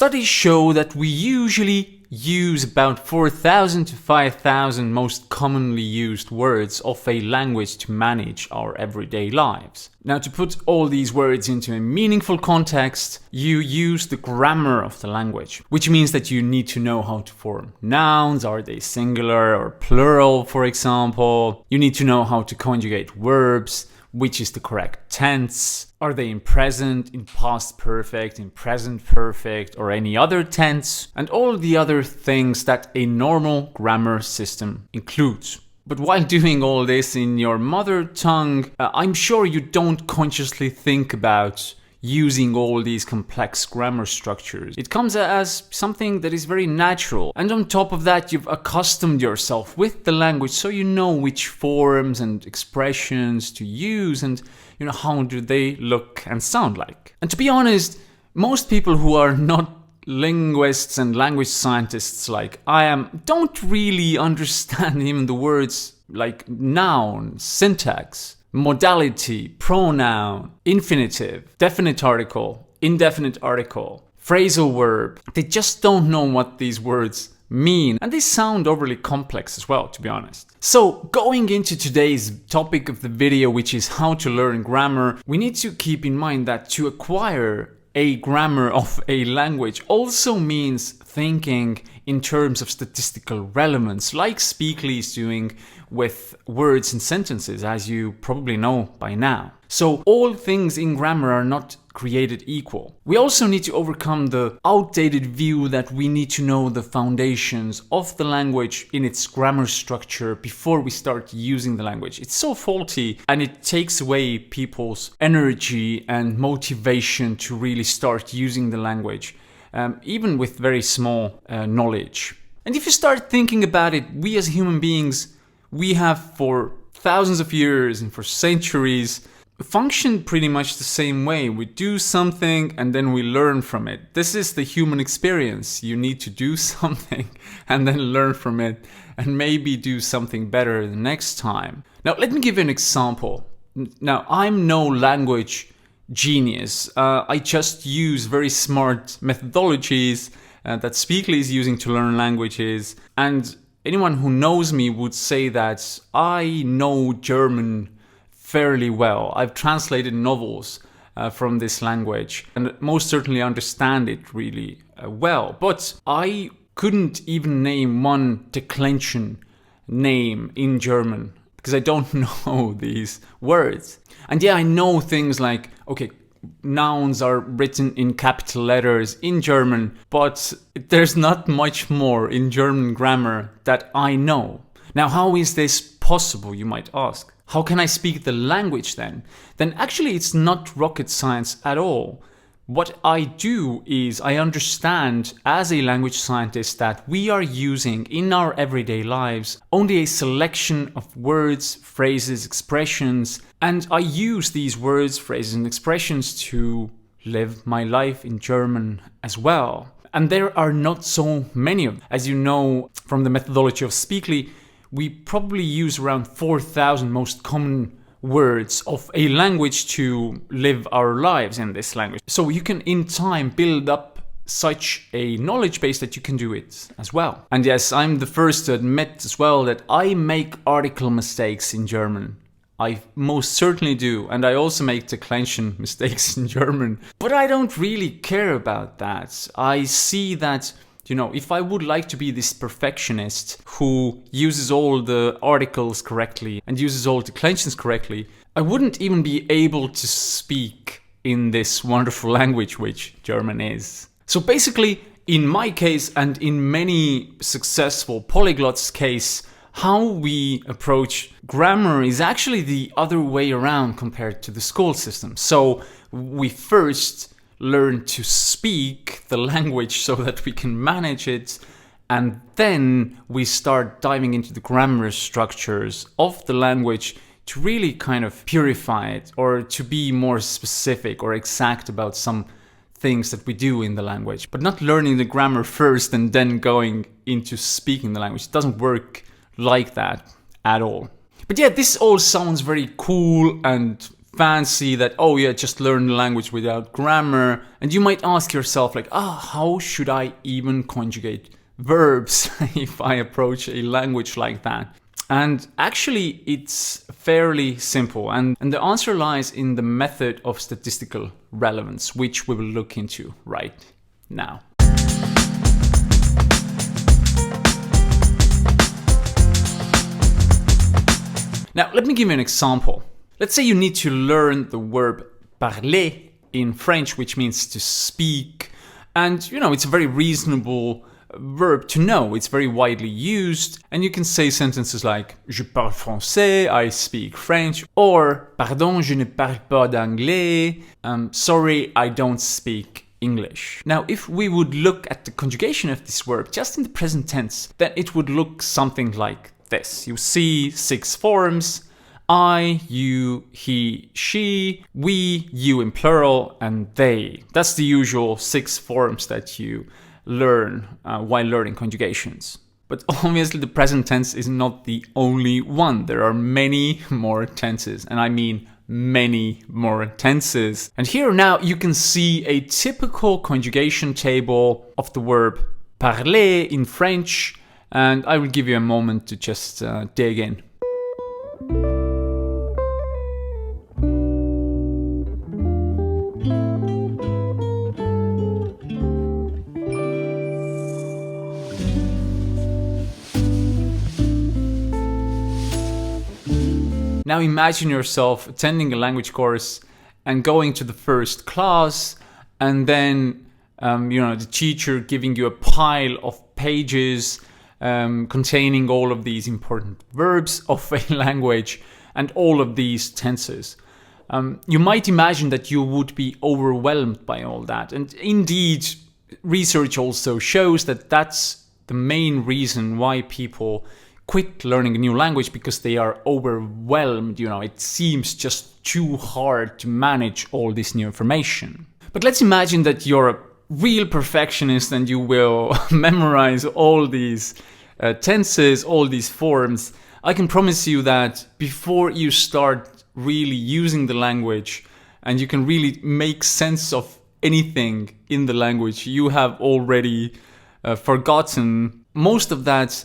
Studies show that we usually use about 4,000 to 5,000 most commonly used words of a language to manage our everyday lives. Now, to put all these words into a meaningful context, you use the grammar of the language, which means that you need to know how to form nouns. Are they singular or plural, for example? You need to know how to conjugate verbs. Which is the correct tense? Are they in present, in past perfect, in present perfect, or any other tense? And all the other things that a normal grammar system includes. But while doing all this in your mother tongue, I'm sure you don't consciously think about using all these complex grammar structures. It comes as something that is very natural. And on top of that, you've accustomed yourself with the language, so you know which forms and expressions to use and how do they look and sound like. And to be honest, most people who are not linguists and language scientists like I am don't really understand even the words like noun, syntax, modality, pronoun, infinitive, definite article, indefinite article, phrasal verb. They just don't know what these words mean. And they sound overly complex as well, to be honest. So going into today's topic of the video, which is how to learn grammar, we need to keep in mind that to acquire a grammar of a language also means thinking in terms of statistical relevance, like Speakly is doing with words and sentences, as you probably know by now. So all things in grammar are not created equal. We also need to overcome the outdated view that we need to know the foundations of the language in its grammar structure before we start using the language. It's so faulty, and it takes away people's energy and motivation to really start using the language, even with very small knowledge. And if you start thinking about it, we as human beings, we have for thousands of years and for centuries functioned pretty much the same way. We do something and then we learn from it. This is the human experience. You need to do something and then learn from it and maybe do something better the next time. Now, let me give you an example. Now, I'm no language genius. I just use very smart methodologies that Speakly is using to learn languages. And anyone who knows me would say that I know German fairly well. I've translated novels from this language and most certainly understand it really well. But I couldn't even name one declension name in German because I don't know these words. And yeah, I know things like, okay, nouns are written in capital letters in German, but there's not much more in German grammar that I know. Now, how is this possible, you might ask? How can I speak the language then? Then actually it's not rocket science at all. What I do is I understand as a language scientist that we are using in our everyday lives only a selection of words, phrases, expressions, and I use these words, phrases, and expressions to live my life in German as well. And there are not so many of them. As you know from the methodology of Speakly, we probably use around 4,000 most common words of a language to live our lives in this language. So you can in time build up such a knowledge base that you can do it as well. And yes, I'm the first to admit as well that I make article mistakes in German. I most certainly do. And I also make declension mistakes in German. But I don't really care about that. I see that, if I would like to be this perfectionist who uses all the articles correctly and uses all declensions correctly, I wouldn't even be able to speak in this wonderful language which German is. So basically, in my case and in many successful polyglots' case, how we approach grammar is actually the other way around compared to the school system. So we first learn to speak the language so that we can manage it, and then we start diving into the grammar structures of the language to really kind of purify it or to be more specific or exact about some things that we do in the language, but not learning the grammar first and then going into speaking the language. It doesn't work like that at all. But yeah, this all sounds very cool and fancy that, oh yeah, just learn the language without grammar. And you might ask yourself like, how should I even conjugate verbs if I approach a language like that? And actually, it's fairly simple. And the answer lies in the method of statistical relevance, which we will look into right now. Now, let me give you an example. Let's say you need to learn the verb parler in French, which means to speak. And, it's a very reasonable verb to know. It's very widely used. And you can say sentences like, je parle français, I speak French. Or, pardon, je ne parle pas d'anglais. Sorry, I don't speak English. Now, if we would look at the conjugation of this verb just in the present tense, then it would look something like this. You see 6 forms: I, you, he, she, we, you in plural, and they. That's the usual 6 forms that you learn while learning conjugations. But obviously the present tense is not the only one. There are many more tenses, and I mean many more tenses. And here now you can see a typical conjugation table of the verb parler in French, and I will give you a moment to just dig in. Now imagine yourself attending a language course and going to the first class, and then the teacher giving you a pile of pages containing all of these important verbs of a language and all of these tenses. You might imagine that you would be overwhelmed by all that. And indeed, research also shows that that's the main reason why people quit learning a new language, because they are overwhelmed. It seems just too hard to manage all this new information. But let's imagine that you're a real perfectionist and you will memorize all these tenses, all these forms. I can promise you that before you start really using the language and you can really make sense of anything in the language, you have already forgotten most of that,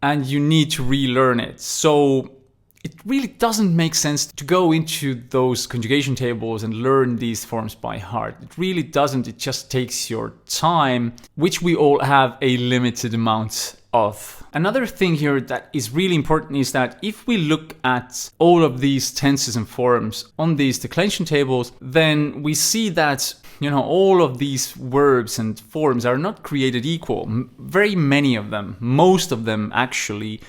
and you need to relearn it. So it really doesn't make sense to go into those conjugation tables and learn these forms by heart. It really doesn't. It just takes your time, which we all have a limited amount of. Another thing here that is really important is that if we look at all of these tenses and forms on these declension tables, then we see that all of these verbs and forms are not created equal. Very many of them, most of them actually,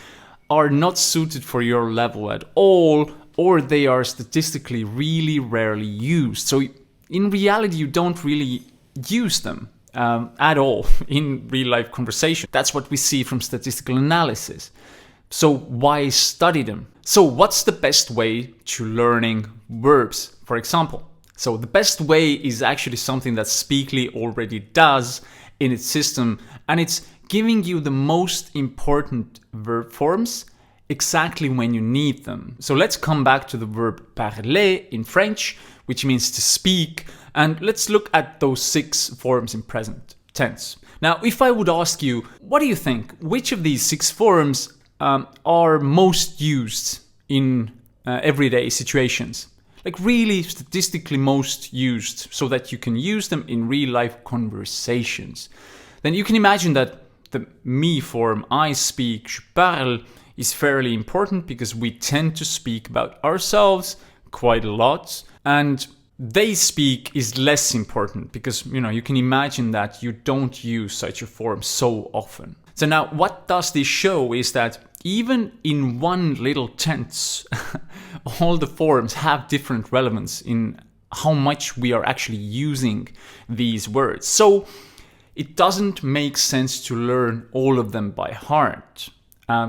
are not suited for your level at all, or they are statistically really rarely used. So in reality, you don't really use them at all in real life conversation. That's what we see from statistical analysis. So why study them? So what's the best way to learning verbs, for example? So the best way is actually something that Speakly already does in its system, and it's giving you the most important verb forms exactly when you need them. So let's come back to the verb parler in French, which means to speak, and let's look at those 6 forms in present tense. Now, if I would ask you, what do you think? Which of these 6 forms are most used in everyday situations? Like really statistically most used, so that you can use them in real life conversations. Then you can imagine that the me form, I speak, je parle, is fairly important because we tend to speak about ourselves quite a lot. And they speak is less important because, you can imagine that you don't use such a form so often. So now what does this show is that even in one little tense, all the forms have different relevance in how much we are actually using these words. So it doesn't make sense to learn all of them by heart.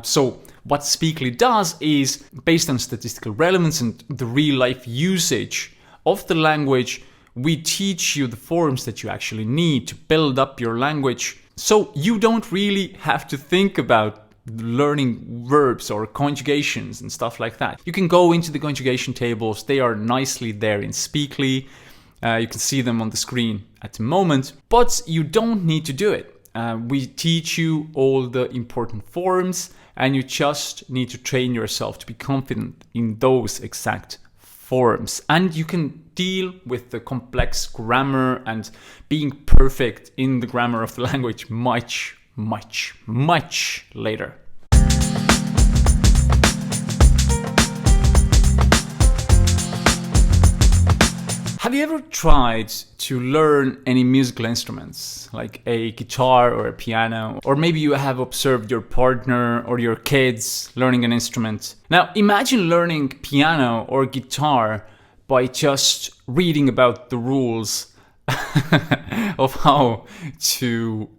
So what Speakly does is, based on statistical relevance and the real life usage of the language, we teach you the forms that you actually need to build up your language. So you don't really have to think about learning verbs or conjugations and stuff like that. You can go into the conjugation tables. They are nicely there in Speakly. You can see them on the screen at the moment, but you don't need to do it. We teach you all the important forms, and you just need to train yourself to be confident in those exact forms. And you can deal with the complex grammar and being perfect in the grammar of the language much later. Have you ever tried to learn any musical instruments, like a guitar or a piano? Or maybe you have observed your partner or your kids learning an instrument. Now imagine learning piano or guitar by just reading about the rules of how to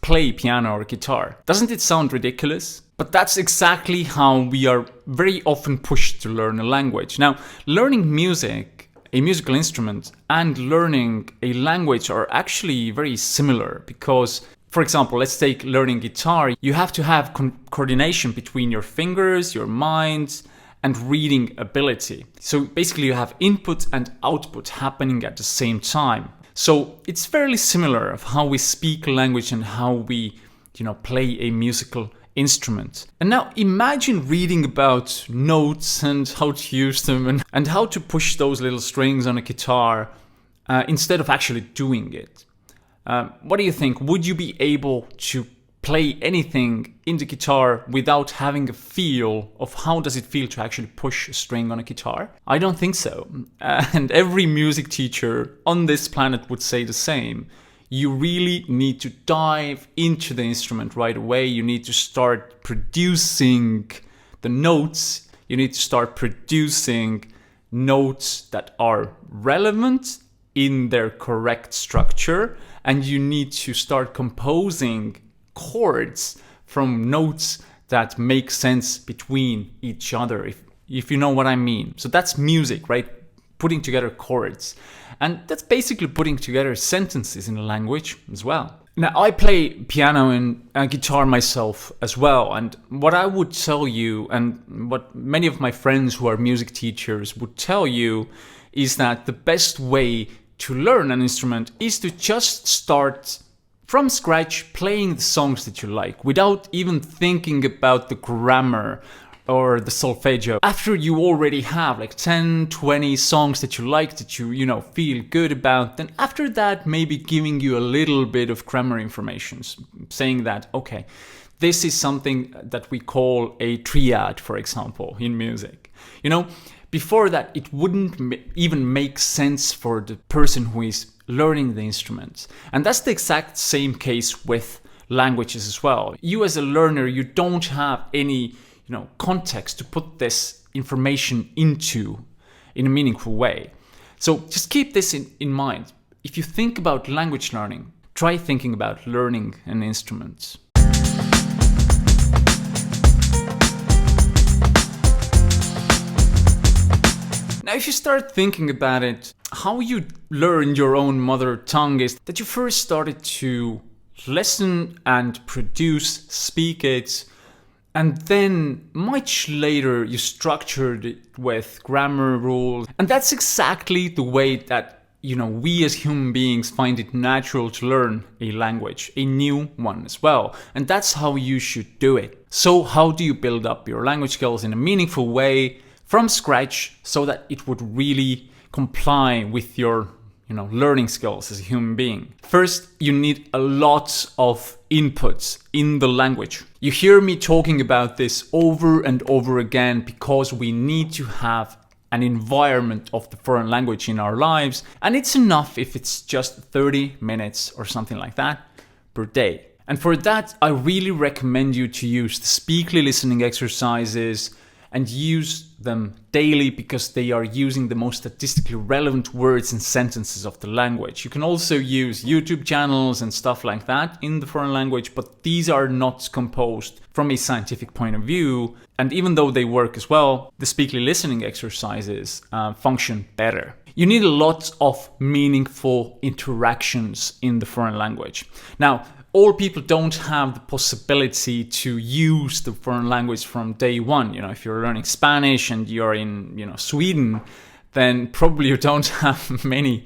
play piano or guitar. Doesn't it sound ridiculous? But that's exactly how we are very often pushed to learn a language. Now, learning music, a musical instrument, and learning a language are actually very similar because, for example, let's take learning guitar. You have to have coordination between your fingers, your mind, and reading ability. So basically you have input and output happening at the same time. So it's fairly similar of how we speak a language and how we, play a musical instrument. And now imagine reading about notes and how to use them and how to push those little strings on a guitar instead of actually doing it. What do you think? Would you be able to play anything in the guitar without having a feel of how does it feel to actually push a string on a guitar? I don't think so. And every music teacher on this planet would say the same. You really need to dive into the instrument right away. You need to start producing the notes. You need to start producing notes that are relevant in their correct structure. And you need to start composing chords from notes that make sense between each other, if you know what I mean. So that's music, right? Putting together chords. And that's basically putting together sentences in a language as well. Now, I play piano and guitar myself as well. And what I would tell you, and what many of my friends who are music teachers would tell you, is that the best way to learn an instrument is to just start from scratch playing the songs that you like without even thinking about the grammar or the solfeggio. After you already have like 10, 20 songs that you like, that you feel good about, then after that maybe giving you a little bit of grammar information, saying that, okay, this is something that we call a triad, for example, in music. Before that, it wouldn't even make sense for the person who is learning the instruments. And that's the exact same case with languages as well. You as a learner, you don't have any context to put this information into in a meaningful way. So just keep this in mind. If you think about language learning, try thinking about learning an instrument. Now, if you start thinking about it, how you learn your own mother tongue is that you first started to listen and produce, speak it, and then much later you structured it with grammar rules. And that's exactly the way that, we as human beings find it natural to learn a language, a new one as well. And that's how you should do it. So how do you build up your language skills in a meaningful way from scratch so that it would really comply with your learning skills as a human being? First, you need a lot of inputs in the language. You hear me talking about this over and over again because we need to have an environment of the foreign language in our lives, and it's enough if it's just 30 minutes or something like that per day. And for that, I really recommend you to use the Speakly listening exercises and use them daily because they are using the most statistically relevant words and sentences of the language. You can also use YouTube channels and stuff like that in the foreign language, but these are not composed from a scientific point of view. And even though they work as well, the Speakly listening exercises function better. You need a lot of meaningful interactions in the foreign language. Now, all people don't have the possibility to use the foreign language from day one. If you're learning Spanish and you're in, Sweden, then probably you don't have many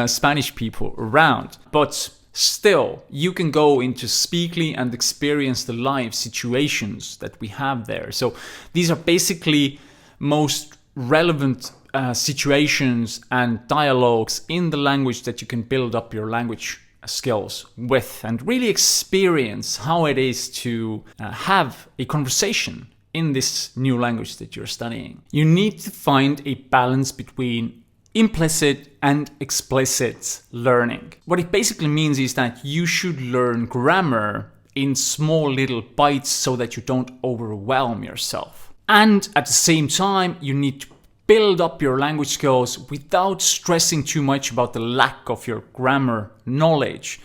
Spanish people around. But still, you can go into Speakly and experience the live situations that we have there. So these are basically most relevant situations and dialogues in the language that you can build up your language skills with and really experience how it is to have a conversation in this new language that you're studying. You need to find a balance between implicit and explicit learning. What it basically means is that you should learn grammar in small little bites so that you don't overwhelm yourself. And at the same time, you need to build up your language skills without stressing too much about the lack of your grammar knowledge.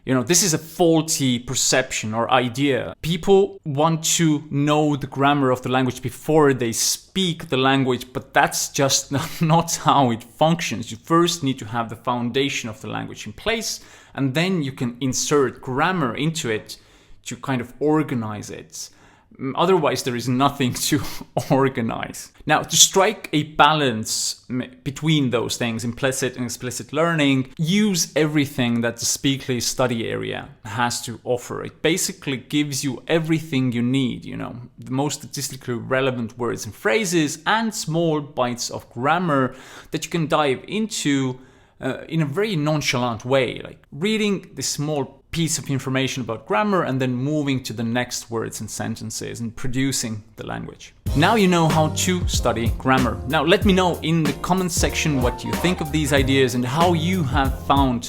This is a faulty perception or idea. People want to know the grammar of the language before they speak the language, but that's just not how it functions. You first need to have the foundation of the language in place, and then you can insert grammar into it to kind of organize it. Otherwise, there is nothing to organize. Now, to strike a balance between those things, implicit and explicit learning, use everything that the Speakly study area has to offer. It basically gives you everything you need, the most statistically relevant words and phrases and small bites of grammar that you can dive into in a very nonchalant way, like reading this small piece of information about grammar and then moving to the next words and sentences and producing the language. Now you know how to study grammar. Now let me know in the comments section what you think of these ideas and how you have found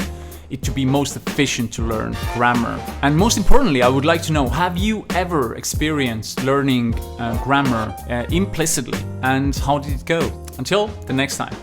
it to be most efficient to learn grammar. And most importantly, I would like to know, have you ever experienced learning grammar implicitly, and how did it go? Until the next time.